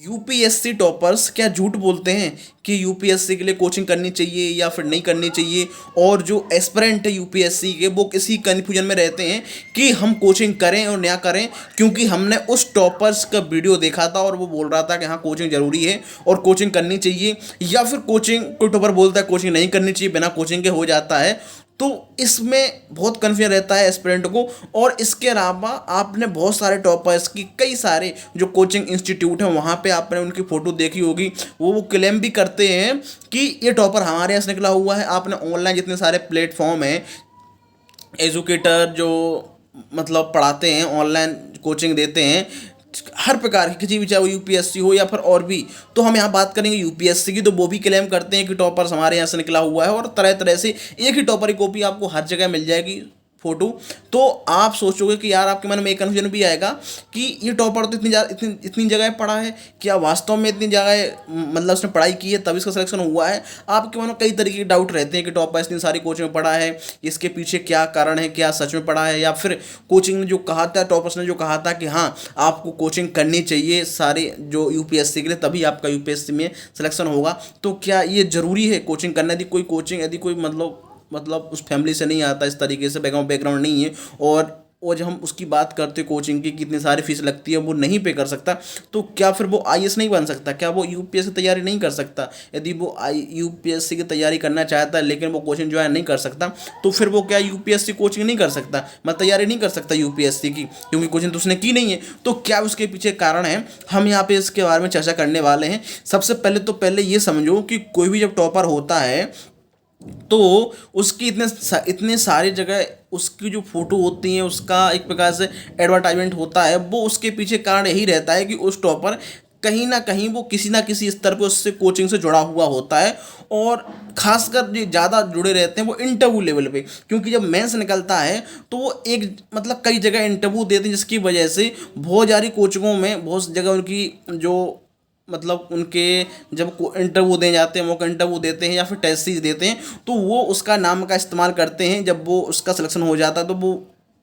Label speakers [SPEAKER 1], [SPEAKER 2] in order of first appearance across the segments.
[SPEAKER 1] UPSC toppers क्या झूठ बोलते हैं कि यूपीएससी के लिए कोचिंग करनी चाहिए या फिर नहीं करनी चाहिए? और जो एस्पिरेंट है यूपीएससी के, वो किसी कन्फ्यूजन में रहते हैं कि हम कोचिंग करें और ना करें, क्योंकि हमने उस टॉपर्स का वीडियो देखा था और वो बोल रहा था कि हाँ कोचिंग ज़रूरी है और कोचिंग करनी चाहिए। या फिर कोचिंग, कोई टॉपर बोलता है कोचिंग नहीं करनी चाहिए, बिना कोचिंग के हो जाता है। तो इसमें बहुत कन्फ्यूजन रहता है एस्पिरेंट को। और इसके अलावा आपने बहुत सारे टॉपर्स की, कई सारे जो कोचिंग इंस्टीट्यूट हैं वहाँ पे आपने उनकी फ़ोटो देखी होगी। वो क्लेम भी करते हैं कि ये टॉपर हमारे यहाँ से निकला हुआ है। आपने ऑनलाइन जितने सारे प्लेटफॉर्म हैं, एजुकेटर जो मतलब पढ़ाते हैं, ऑनलाइन कोचिंग देते हैं हर प्रकार की, किसी भी, चाहे वो यूपीएससी हो या फिर और भी। तो हम यहाँ बात करेंगे यूपीएससी की, तो वो भी क्लेम करते हैं कि टॉपर्स हमारे यहाँ से निकला हुआ है और तरह तरह से एक ही टॉपर की कॉपी आपको हर जगह मिल जाएगी, फोटो। तो आप सोचोगे कि यार, आपके मन में एक कन्फ्यूजन भी आएगा कि ये टॉपर तो इतनी जगह पढ़ा है, क्या वास्तव में इतनी जगह मतलब उसने पढ़ाई की है तभी इसका सिलेक्शन हुआ है? आपके मन में कई तरीके के डाउट रहते हैं कि टॉपर इतनी सारी कोचिंग में पढ़ा है, इसके पीछे क्या कारण है, क्या सच में पढ़ा है, या फिर कोचिंग ने जो कहा था, टॉपर्स ने जो कहा था कि हाँ आपको कोचिंग करनी चाहिए सारे जो यूपीएससी के लिए, तभी आपका यूपीएससी में सिलेक्शन होगा। तो क्या ये ज़रूरी है कोचिंग करना? यदि कोई कोचिंग, यदि कोई मतलब उस फैमिली से नहीं आता, इस तरीके से बैकग्राउंड नहीं है, और जब हम उसकी बात करते कोचिंग की कितनी सारी फीस लगती है, वो नहीं पे कर सकता, तो क्या फिर वो आईएएस नहीं बन सकता? क्या वो यूपीएससी की तैयारी नहीं कर सकता? यदि वो यूपीएससी की तैयारी करना चाहता है लेकिन वो कोचिंग ज्वाइन नहीं कर सकता, तो फिर वो क्या यूपीएससी कोचिंग नहीं कर सकता, मैं तैयारी नहीं कर सकता यूपीएससी की, क्योंकि कोचिंग तो उसने की नहीं है? तो क्या उसके पीछे कारण है, हम यहाँ पे इसके बारे में चर्चा करने वाले हैं। सबसे पहले ये समझो कि कोई भी जब टॉपर होता है तो उसकी इतने सारी जगह उसकी जो फोटो होती हैं, उसका एक प्रकार से एडवर्टाइजमेंट होता है। वो उसके पीछे कारण यही रहता है कि उस टॉपर कहीं ना कहीं वो किसी ना किसी स्तर पे उससे कोचिंग से जुड़ा हुआ होता है। और खासकर जो ज़्यादा जुड़े रहते हैं वो इंटरव्यू लेवल पे, क्योंकि जब मेंस निकलता है तो वो एक मतलब कई जगह इंटरव्यू देते हैं, जिसकी वजह से बहुत सारी कोचिंगों में बहुत जगह उनकी जो मतलब उनके जब इंटरव्यू देने जाते हैं, मौका इंटरव्यू देते हैं या फिर टेस्ट सीरीज देते हैं, तो वो उसका नाम का इस्तेमाल करते हैं। जब वो उसका सिलेक्शन हो जाता है तो वो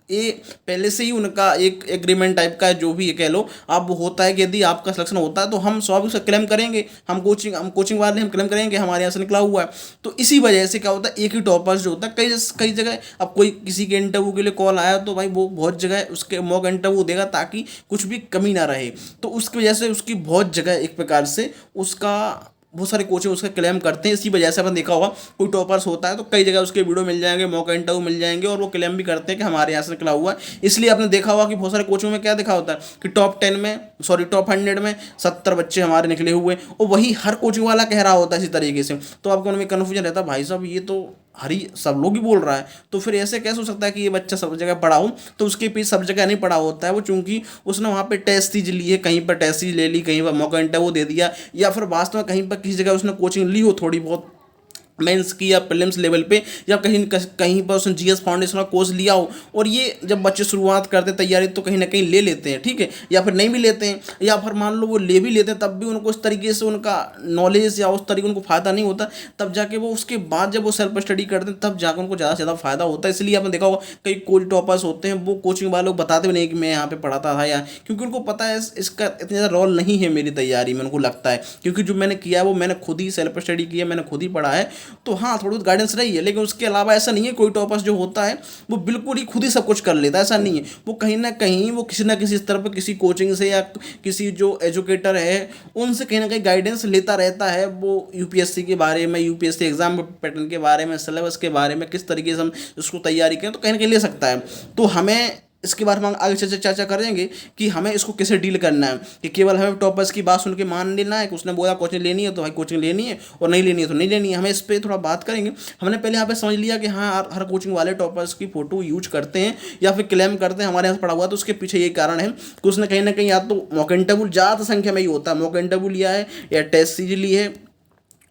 [SPEAKER 1] ये पहले से ही उनका एक एग्रीमेंट टाइप का है, जो भी ये कह लो आप, वो होता है कि यदि आपका सिलेक्शन होता है तो हम स्वाभाविक उसका क्लेम करेंगे, हम कोचिंग वाले हम क्लेम करेंगे हमारे यहाँ से निकला हुआ है। तो इसी वजह से क्या होता है, एक ही टॉपर्स जो होता है कई कई जगह, अब कोई किसी के इंटरव्यू के लिए कॉल आया तो भाई वो बहुत जगह उसके मॉक इंटरव्यू देगा ताकि कुछ भी कमी ना रहे। तो उसकी वजह से उसकी बहुत जगह एक प्रकार से उसका बहुत सारे कोचिंग उसका क्लेम करते हैं। इसी वजह से अपन देखा होगा, कोई टॉपर्स होता है तो कई जगह उसके वीडियो मिल जाएंगे, मौका इंटरव्यू मिल जाएंगे, और वो क्लेम भी करते हैं कि हमारे यहाँ से निकला हुआ है। इसलिए आपने देखा होगा कि बहुत सारे कोचिंग में क्या देखा होता है कि टॉप 100 में 70 बच्चे हमारे निकले हुए, और वही हर कोचिंग वाला कह रहा होता है इसी तरीके से। तो आपको उनमें कन्फ्यूजन रहता है, भाई साहब ये तो हरी सब लोग ही बोल रहा है, तो फिर ऐसे कैसे हो सकता है कि ये बच्चा सब जगह पढ़ा हो? तो उसके पीछे सब जगह नहीं पढ़ा होता है वो, चूंकि उसने वहाँ पे टेस्ट सीरीज ली है, कहीं पर टेस्ट सीरीज ले ली, कहीं पर मॉक इंटरव्यू दे दिया, या फिर वास्तव में कहीं पर किसी जगह उसने कोचिंग ली हो थोड़ी बहुत मेंस की या प्रीलिम्स लेवल पे, या कहीं कहीं पर उसने जीएस फाउंडेशन का कोर्स लिया हो। और ये जब बच्चे शुरुआत करते हैं तैयारी तो कहीं ना कहीं ले लेते हैं, ठीक है, या फिर नहीं भी लेते हैं, या फिर मान लो वो ले भी लेते हैं तब भी उनको उस तरीके से उनका नॉलेज या उस तरीके उनको फ़ायदा नहीं होता। तब जाके वो उसके बाद जब वो सेल्फ स्टडी करते हैं तब जाकर उनको ज़्यादा से ज़्यादा फायदा होता है। इसलिए आपने देखा होगा कई कोच टॉपर्स होते हैं, वो कोचिंग वाले लोग बताते भी नहीं कि मैं यहाँ पे पढ़ाता था, या क्योंकि उनको पता है इसका इतना ज़्यादा रोल नहीं है मेरी तैयारी में, उनको लगता है क्योंकि जो मैंने किया है वो मैंने खुद ही सेल्फ स्टडी किया, मैंने खुद ही पढ़ा है। तो हाँ, थोड़ी बहुत गाइडेंस रही है, लेकिन उसके अलावा ऐसा नहीं है। कोई टॉपर्स जो होता है वो बिल्कुल ही खुद ही सब कुछ कर लेता है, ऐसा नहीं है। वो कहीं ना कहीं वो किसी ना किसी स्तर पर किसी कोचिंग से या किसी जो एजुकेटर है उनसे कहीं ना कहीं गाइडेंस लेता रहता है। वो यूपीएससी के बारे में, यूपीएससी एग्जाम पैटर्न के बारे में, सिलेबस के बारे में, किस तरीके से हम उसको तैयारी करें, तो कहीं ना कहीं ले सकता है। तो हमें इसके बारे में हम आगे चर्चा करेंगे कि हमें इसको कैसे डील करना है, कि केवल हमें टॉपर्स की बात सुन के मान लेना है कि उसने बोला कोचिंग लेनी है तो भाई कोचिंग लेनी है, और नहीं लेनी है तो नहीं लेनी है। हमें इस पर थोड़ा बात करेंगे। हमने पहले यहाँ पे समझ लिया कि हाँ हर कोचिंग वाले टॉपर्स की फ़ोटो यूज करते हैं या फिर क्लेम करते हैं हमारे यहाँ से पढ़ा हुआ, तो उसके पीछे यही कारण है कि उसने कहीं ना कहीं या तो मॉक इंटरव्यू ज़्यादा संख्या में ही होता है, मॉक इंटरव्यू लिया है या टेस्ट सीरीज ली है,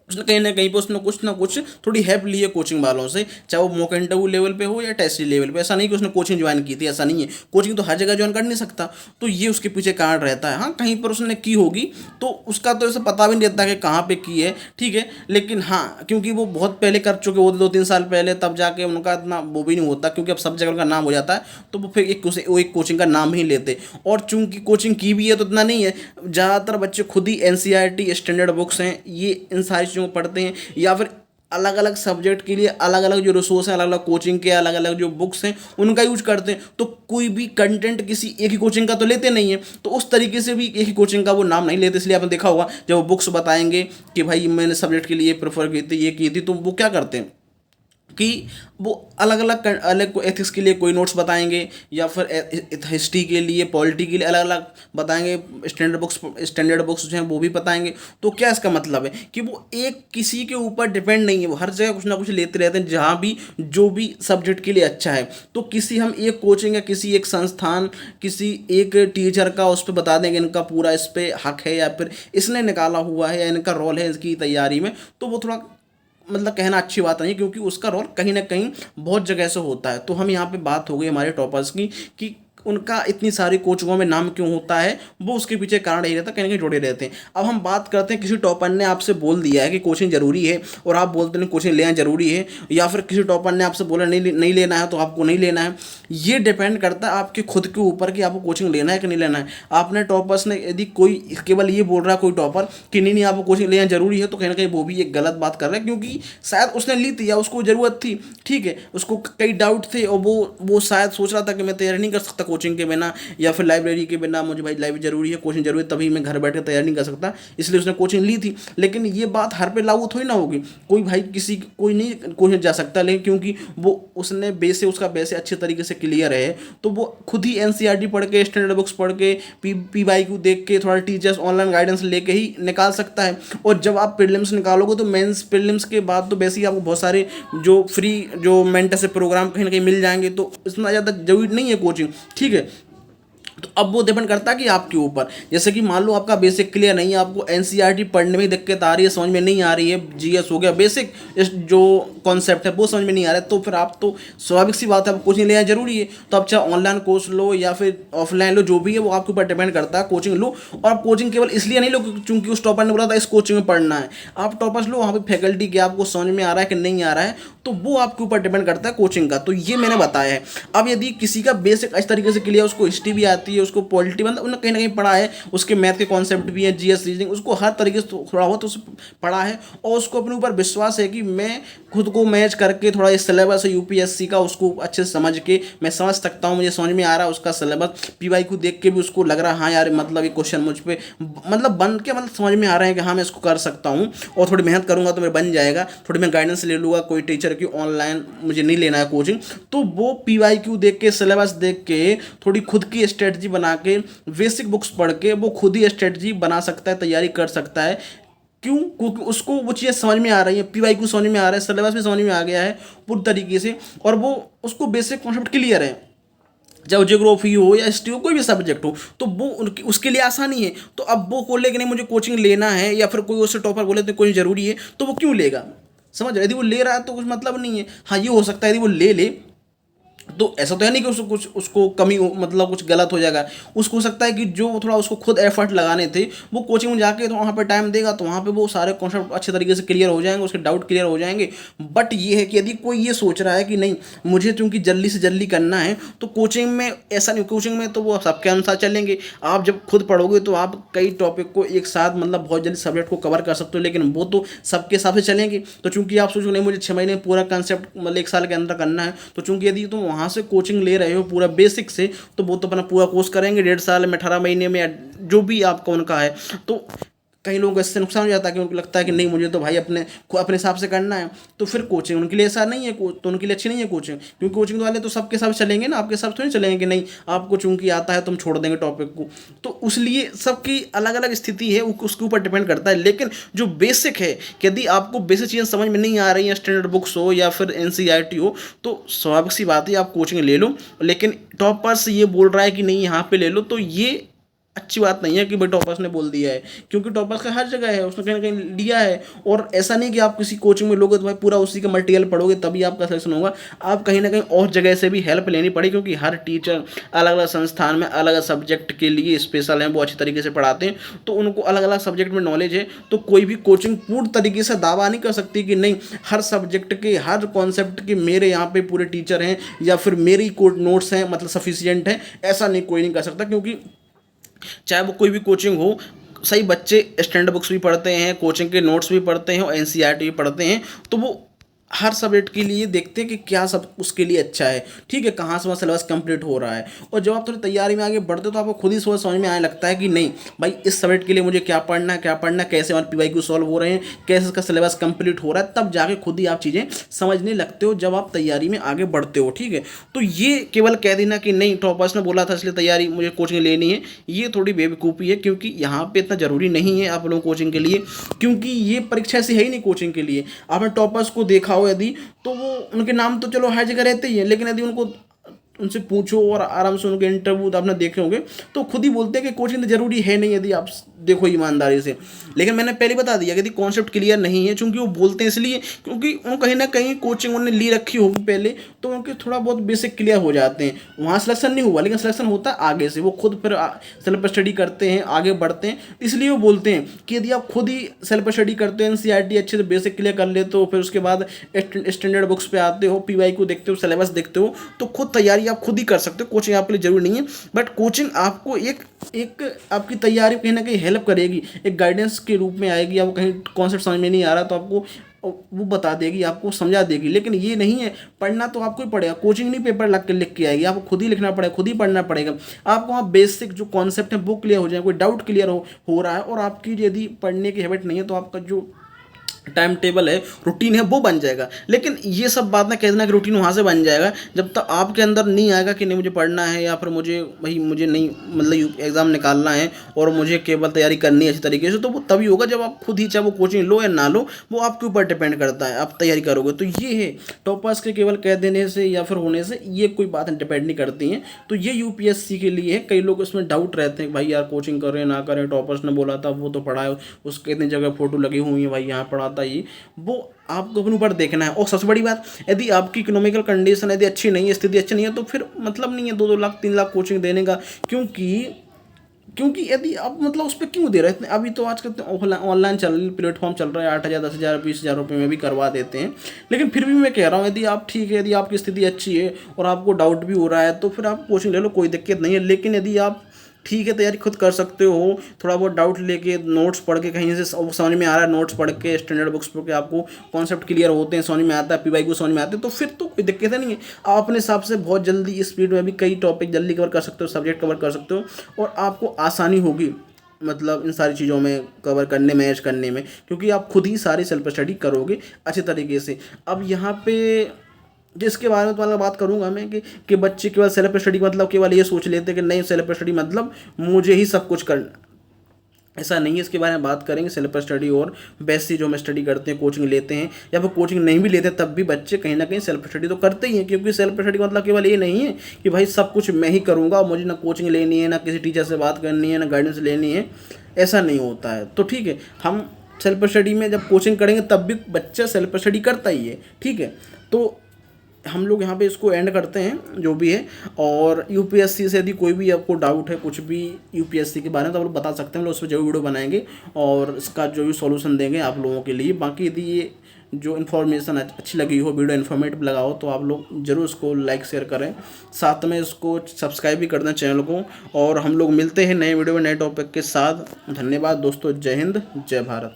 [SPEAKER 1] उसने कहीं पे उसने कुछ ना कुछ थोड़ी हेल्प ली है कोचिंग वालों से, चाहे वो मॉक इंटरव्यू लेवल पे हो या टेस्ट लेवल पे। ऐसा नहीं कि उसने कोचिंग ज्वाइन की थी, ऐसा नहीं है, कोचिंग तो हर जगह ज्वाइन कर नहीं सकता। तो ये उसके पीछे कारण रहता है। हाँ, कहीं पर उसने की होगी तो उसका तो ऐसा पता भी नहीं रहता कि कहाँ पे की है, ठीक है। लेकिन हाँ, क्योंकि वो बहुत पहले कर चुके होते, 2-3 साल पहले, तब जाके उनका इतना वो भी नहीं होता, क्योंकि अब सब जगह उनका नाम हो जाता है, तो वो फिर वो एक कोचिंग का नाम ही लेते। और चूंकि कोचिंग की भी है तो इतना नहीं है, ज़्यादातर बच्चे खुद ही एनसीईआरटी स्टैंडर्ड बुक्स हैं ये इन सारी चीज़ों को पढ़ते हैं, या फिर अलग अलग सब्जेक्ट के लिए अलग अलग जो रिसोर्स हैं, अलग अलग कोचिंग के अलग अलग जो बुक्स हैं उनका यूज करते हैं। तो कोई भी कंटेंट किसी एक ही कोचिंग का तो लेते नहीं है, तो उस तरीके से भी एक ही कोचिंग का वो नाम नहीं लेते। इसलिए आपने देखा होगा जब वो बुक्स बताएंगे कि भाई मैंने सब्जेक्ट के लिए प्रेफर की थी, ये की थी, तो वो क्या करते हैं कि वो अलग अलग अलग एथिक्स के लिए कोई नोट्स बताएंगे, या फिर हिस्ट्री के लिए, पॉलिटी के लिए अलग अलग बताएंगे, स्टैंडर्ड बुक्स जो हैं वो भी बताएंगे। तो क्या इसका मतलब है कि वो एक किसी के ऊपर डिपेंड नहीं है, वो हर जगह कुछ ना कुछ लेते रहते हैं, जहाँ भी जो भी सब्जेक्ट के लिए अच्छा है। तो किसी हम एक कोचिंग या किसी एक संस्थान, किसी एक टीचर का उस पर बता देंगे इनका पूरा इस पर हक है, या फिर इसने निकाला हुआ है, या इनका रोल है इसकी तैयारी में, तो वो थोड़ा मतलब कहना अच्छी बात नहीं है, क्योंकि उसका रोल कहीं ना कहीं बहुत जगह से होता है। तो हम यहाँ पे बात हो गई हमारे टॉपर्स की कि उनका इतनी सारी कोचिंगों में नाम क्यों होता है, वो उसके पीछे कारण यही रहता है, कहीं ना कहीं जुड़े रहते हैं। अब हम बात करते हैं, किसी टॉपर ने आपसे बोल दिया है कि कोचिंग जरूरी है और आप बोलते हैं कोचिंग लेना जरूरी है, या फिर किसी टॉपर ने आपसे बोला नहीं लेना है तो आपको नहीं लेना है। ये डिपेंड करता है आपके खुद के ऊपर कि आपको कोचिंग लेना है कि नहीं लेना है। आपने टॉपर्स ने यदि कोई केवल ये बोल रहा है कोई टॉपर कि नहीं नहीं आपको कोचिंग लेना जरूरी है, तो कहीं ना कहीं वो भी एक गलत बात कर रहा है, क्योंकि शायद उसने ली थी या उसको ज़रूरत थी, ठीक है, उसको कई डाउट थे, और वो शायद सोच रहा था कि मैं तैयारी नहीं कर सकता कोचिंग के बिना, या फिर लाइब्रेरी के बिना, मुझे भाई लाइब्रेरी जरूरी है, कोचिंग जरूरी है, तभी मैं घर बैठ कर तैयारी नहीं कर सकता, इसलिए उसने कोचिंग ली थी। लेकिन ये बात हर पे लागू थोड़ी ना होगी, कोई नहीं कोचिंग जा सकता, लेकिन क्योंकि वो उसने बेस उसका बेस अच्छे तरीके से क्लियर है, तो वो खुद ही एनसीईआरटी पढ़ के, स्टैंडर्ड बुक्स पढ़ के, पीवाईक्यू देख के, थोड़ा टीचर्स ऑनलाइन गाइडेंस लेके ही निकाल सकता है। और जब आप प्रीलिम्स निकालोगे तो मेंस प्रीलिम्स के बाद तो वैसे ही आपको बहुत सारे जो फ्री जो मेंटर से प्रोग्राम कहीं ना कहीं मिल जाएंगे, तो इतना ज़्यादा जरूरी नहीं है कोचिंग, ठीक है। तो अब वो डिपेंड करता है कि आपके ऊपर, जैसे कि मान लो आपका बेसिक क्लियर नहीं है, आपको एनसीईआरटी पढ़ने में दिक्कत आ रही है, समझ में नहीं आ रही है, जीएस हो गया, बेसिक जो कॉन्सेप्ट है वो समझ में नहीं आ रहा है, तो फिर आप तो स्वाभाविक सी बात है आपको कोचिंग लेना जरूरी है। तो आप चाहे ऑनलाइन कोर्स लो या फिर ऑफलाइन लो, जो भी है वो आपके ऊपर डिपेंड करता है, कोचिंग लो। और आप कोचिंग केवल इसलिए नहीं लो क्योंकि उस टॉपर ने बोला था इस कोचिंग में पढ़ना है, आप टॉपर्स लो, वहाँ पे फैकल्टी की आपको समझ में आ रहा है कि नहीं आ रहा है, तो वो आपके ऊपर डिपेंड करता है कोचिंग का। तो ये मैंने बताया है। अब यदि किसी का बेसिक अच्छी तरीके से क्लियर, उसको हिस्ट्री भी आती है, उसको पॉलिटी मतलब उन्होंने कहीं ना कहीं पढ़ा है, उसके मैथ के कॉन्सेप्ट भी है, जीएस रीजनिंग, उसको हर तरीके से थोड़ा बहुत उसे पढ़ा है, और उसको अपने ऊपर विश्वास है कि मैं खुद को मैच करके थोड़ा इस सिलेबस है यूपीएससी का, उसको अच्छे से समझ के मैं समझ सकता हूँ, मुझे समझ में आ रहा है उसका सिलेबस, पीवाईक्यू देख के भी उसको लग रहा है हाँ यार मतलब ये क्वेश्चन मुझ पे मतलब बन के मतलब समझ में आ रहे हैं कि हाँ मैं इसको कर सकता हूँ, और थोड़ी मेहनत करूँगा तो मेरा बन जाएगा, थोड़ी मैं गाइडेंस ले लूँगा कोई टीचर की, ऑनलाइन मुझे नहीं लेना है कोचिंग। तो वो पीवाईक्यू देख के, सिलेबस देख के, थोड़ी खुद की स्ट्रेटजी बना के, बेसिक बुक्स पढ़ के वो खुद ही स्ट्रेटजी बना सकता है, तैयारी कर सकता है। क्यों? क्योंकि उसको वो चीज़ें समझ में आ रही है, पीवाईक्यू समझ में आ रहा है, सिलेबस भी समझ में आ गया है पूरी तरीके से, और वो उसको बेसिक कॉन्सेप्ट क्लियर है, चाहे ज्योग्राफी हो या हिस्ट्री हो, कोई भी सब्जेक्ट हो, तो वो उनकी उसके लिए आसानी है। तो अब वो बोले कि नहीं मुझे कोचिंग लेना है, या फिर कोई उससे टॉपर बोले तो कोई ज़रूरी है, तो वो क्यों लेगा? समझ रहे? यदि वो ले रहा है तो कुछ मतलब नहीं है। हाँ, ये हो सकता है यदि वो ले तो ऐसा तो है नहीं कि उसको कुछ उसको कमी मतलब कुछ गलत हो जाएगा। उसको हो सकता है कि जो थोड़ा उसको खुद एफर्ट लगाने थे, वो कोचिंग में जाके तो वहाँ पे टाइम देगा, तो वहाँ पे वो सारे कॉन्सेप्ट अच्छे तरीके से क्लियर हो जाएंगे, उसके डाउट क्लियर हो जाएंगे। बट ये है कि यदि कोई ये सोच रहा है कि नहीं मुझे चूंकि जल्दी से जल्दी करना है, तो कोचिंग में ऐसा नहीं, कोचिंग में तो वो सबके अनुसार चलेंगे। आप जब खुद पढ़ोगे तो आप कई टॉपिक को एक साथ मतलब बहुत जल्दी सब्जेक्ट को कवर कर सकते हो, लेकिन वो तो सबके हिसाब से चलेंगे। तो चूंकि आप सोचो नहीं मुझे 6 महीने में पूरा कंसेप्ट मतलब 1 साल के अंदर करना है, तो चूंकि यदि तुम वहाँ से कोचिंग ले रहे हो पूरा बेसिक से, तो वो तो अपना पूरा कोर्स करेंगे 1.5 साल में, 18 महीने में, या जो भी आपका उनका है। तो कई लोगों को इससे नुकसान हो जाता है कि उनको लगता है कि नहीं मुझे तो भाई अपने हिसाब से करना है, तो फिर कोचिंग उनके लिए ऐसा नहीं है, तो उनके लिए अच्छी नहीं है कोचिंग, क्योंकि कोचिंग वाले तो सबके साथ चलेंगे ना, आपके साथ थोड़ी चलेंगे कि नहीं आपको चूंकि आता है तुम छोड़ देंगे टॉपिक को। तो उसलिए सबकी अलग अलग स्थिति है, उसके ऊपर डिपेंड करता है। लेकिन जो बेसिक है कि यदि आपको बेसिक चीज़ें समझ में नहीं आ रही हैं, स्टैंडर्ड बुक्स हो या फिर एनसीईआरटी हो, तो स्वाभाविक सी बात है आप कोचिंग ले लो। लेकिन टॉपर्स ये बोल रहा है कि नहीं यहाँ पे ले लो, तो ये अच्छी बात नहीं है कि भाई टॉपर्स ने बोल दिया है, क्योंकि टॉपर्स का हर जगह है, उसने कहीं ना कहीं लिया है। और ऐसा नहीं कि आप किसी कोचिंग में लोगे तो भाई पूरा उसी का मटेरियल पढ़ोगे तभी आपका सिलेक्शन होगा। आप कहीं ना कहीं और जगह से भी हेल्प लेनी पड़ेगी, क्योंकि हर टीचर अलग अलग संस्थान में अलग अलग सब्जेक्ट के लिए स्पेशल हैं, वो अच्छी तरीके से पढ़ाते हैं, तो उनको अलग अलग सब्जेक्ट में नॉलेज है। तो कोई भी कोचिंग पूर्ण तरीके से दावा नहीं कर सकती कि नहीं हर सब्जेक्ट के हर कॉन्सेप्ट के मेरे यहाँ पे पूरे टीचर हैं या फिर मेरी कोड नोट्स हैं मतलब सफिशियंट हैं, ऐसा नहीं कोई नहीं कर सकता। क्योंकि चाहे वो कोई भी कोचिंग हो, सही बच्चे स्टैंडर्ड बुक्स भी पढ़ते हैं, कोचिंग के नोट्स भी पढ़ते हैं और एनसीईआरटी भी पढ़ते हैं, तो वो हर सब्जेक्ट के लिए देखते हैं कि क्या सब उसके लिए अच्छा है, ठीक है, कहाँ से वहाँ सिलेबस कंप्लीट हो रहा है। और जब आप थोड़ी तैयारी में आगे बढ़ते हो तो आपको खुद ही सोच समझ में आने लगता है कि नहीं भाई इस सब्जेक्ट के लिए मुझे क्या पढ़ना है, क्या पढ़ना है, कैसे हमारे पीवाईक्यू सॉल्व हो रहे हैं, कैसे इसका सिलेबस कंप्लीट हो रहा है, तब जाके खुद ही आप चीज़ें समझने लगते हो जब आप तैयारी में आगे बढ़ते हो, ठीक है। तो ये केवल कह देना कि नहीं टॉपर्स ने बोला था इसलिए तैयारी मुझे कोचिंग लेनी है, ये थोड़ी बेवकूफ़ी है, क्योंकि यहाँ पे इतना ज़रूरी नहीं है आप लोग कोचिंग के लिए, क्योंकि ये परीक्षा ऐसी है ही नहीं कोचिंग के लिए। आपने टॉपर्स को देखा हो यदि, तो वो उनके नाम तो चलो हर जगह रहते ही हैं, लेकिन यदि उनको उनसे पूछो और आराम से उनके इंटरव्यू आपने देखे होंगे तो खुद ही बोलते हैं कि कोचिंग तो जरूरी है नहीं, यदि आप देखो ईमानदारी से। लेकिन मैंने पहले बता दिया कि यदि कॉन्सेप्ट क्लियर नहीं है, चूंकि वो बोलते हैं इसलिए क्योंकि वो कहीं ना कहीं कोचिंग उन्होंने ली रखी होगी पहले, तो उनके थोड़ा बहुत बेसिक क्लियर हो जाते हैं। वहाँ सिलेक्शन नहीं हुआ, लेकिन सिलेक्शन होता है आगे से, वो खुद फिर सेल्फ स्टडी करते हैं, आगे बढ़ते हैं, इसलिए वो बोलते हैं कि यदि आप खुद ही सेल्फ स्टडी करते हो, एनसीईआरटी अच्छे से बेसिक क्लियर कर लेते हो, फिर उसके बाद स्टैंडर्ड बुक्स पे आते हो, पीवाई को देखते हो, सिलेबस देखते हो, तो खुद तैयारी आप खुद ही कर सकते हो, कोचिंग आपके लिए जरूरी नहीं है। बट कोचिंग आपको एक एक आपकी तैयारी कहीं ना कहीं हेल्प करेगी, एक गाइडेंस के रूप में आएगी। आपको कहीं कॉन्सेप्ट समझ में नहीं आ रहा तो आपको वो बता देगी, आपको समझा देगी। लेकिन ये नहीं है, पढ़ना तो आपको ही पड़ेगा, कोचिंग नहीं पेपर लिख के आएगी, आपको खुद ही लिखना पड़ेगा, खुद ही पढ़ना पड़ेगा। आपको वहाँ बेसिक जो कॉन्सेप्ट है वो क्लियर हो जाए, कोई डाउट क्लियर हो रहा है, और आपकी यदि पढ़ने की हैबिट नहीं है तो आपका जो टाइम टेबल है, रूटीन है, वो बन जाएगा। लेकिन ये सब बात ना कह देना कि रूटीन वहाँ से बन जाएगा, जब तक आपके अंदर नहीं आएगा कि नहीं मुझे पढ़ना है, या फिर मुझे नहीं मतलब एग्ज़ाम निकालना है और मुझे केवल तैयारी करनी है अच्छी तरीके से, तो वो तभी होगा जब आप खुद ही, चाहे वो कोचिंग लो या ना लो, वो आपके ऊपर डिपेंड करता है, आप तैयारी करोगे। तो ये है टॉपर्स के केवल कह देने से या फिर होने से ये कोई बात डिपेंड नहीं करती हैं। तो ये यूपीएससी के लिए है। कई लोग उसमें डाउट रहते हैं भाई यार कोचिंग करें ना करें, टॉपर्स ने बोला था वो तो पढ़ा है, उसके इतनी जगह फोटो लगी हुई है भाई यहाँ पढ़ा था, ये वो आपको अपने ऊपर देखना है। और सबसे बड़ी बात, यदि आपकी इकोनॉमिकल कंडीशन यदि अच्छी नहीं है, स्थिति अच्छी नहीं है, तो फिर मतलब नहीं है 2-2 लाख 3 लाख कोचिंग देने का। क्योंकि यदि आप मतलब उस पर क्यों दे रहे हैं, अभी तो आजकल ऑनलाइन प्लेटफॉर्म चल रहा है, 8,000 10,000 20,000 रुपये में भी करवा देते हैं। लेकिन फिर भी मैं कह रहा हूँ यदि आप ठीक है, यदि आपकी स्थिति अच्छी है और आपको डाउट भी हो रहा है तो फिर आप कोचिंग ले लो, कोई दिक्कत नहीं है। लेकिन यदि आप ठीक है तैयारी खुद कर सकते हो, थोड़ा बहुत डाउट लेके नोट्स पढ़ के कहीं से समझ में आ रहा है, नोट्स पढ़ के स्टैंडर्ड बुक्स पढ़ के आपको कॉन्सेप्ट क्लियर होते हैं, समझ में आता है, पीवाई को समझ में आते हैं, तो फिर तो कोई दिक्कत नहीं है। आप अपने हिसाब से बहुत जल्दी स्पीड में भी कई टॉपिक जल्दी कवर कर सकते हो, सब्जेक्ट कवर कर सकते हो, और आपको आसानी होगी मतलब इन सारी चीज़ों में कवर करने में, ऐश करने में, क्योंकि आप खुद ही सारी सेल्फ स्टडी करोगे अच्छे तरीके से। अब यहाँ पे जिसके बारे में तुम्हारा बात करूंगा मैं कि बच्चे केवल सेल्फ स्टडी मतलब केवल ये सोच लेते हैं कि नहीं सेल्फ स्टडी मतलब मुझे ही सब कुछ करना, ऐसा नहीं है। इसके बारे में बात करेंगे, सेल्फ स्टडी और बेसिक जो हम स्टडी करते हैं, कोचिंग लेते हैं या फिर कोचिंग नहीं भी लेते तब भी बच्चे कहीं ना कहीं सेल्फ स्टडी तो करते ही हैं। क्योंकि सेल्फ स्टडी मतलब केवल ये नहीं है कि भाई सब कुछ मैं ही करूँगा, मुझे ना कोचिंग लेनी है, ना किसी टीचर से बात करनी है, ना गाइडेंस लेनी है, ऐसा नहीं होता है। तो ठीक है, हम सेल्फ स्टडी में जब कोचिंग करेंगे तब भी बच्चा सेल्फ स्टडी करता ही है, ठीक है। तो हम लोग यहाँ पे इसको एंड करते हैं जो भी है। और यूपीएससी से यदि कोई भी आपको डाउट है कुछ भी यूपीएससी के बारे में तो आप लोग बता सकते हैं, हम लोग उस पर जो वीडियो बनाएंगे और इसका जो भी सॉल्यूशन देंगे आप लोगों के लिए। बाकी यदि ये जो इन्फॉर्मेशन अच्छी लगी हो, वीडियो इन्फॉर्मेटिव लगा हो, तो आप लोग जरूर इसको लाइक शेयर करें, साथ में इसको सब्सक्राइब भी कर दें चैनल को। और हम लोग मिलते हैं नए वीडियो में नए टॉपिक के साथ। धन्यवाद दोस्तों, जय हिंद जय भारत।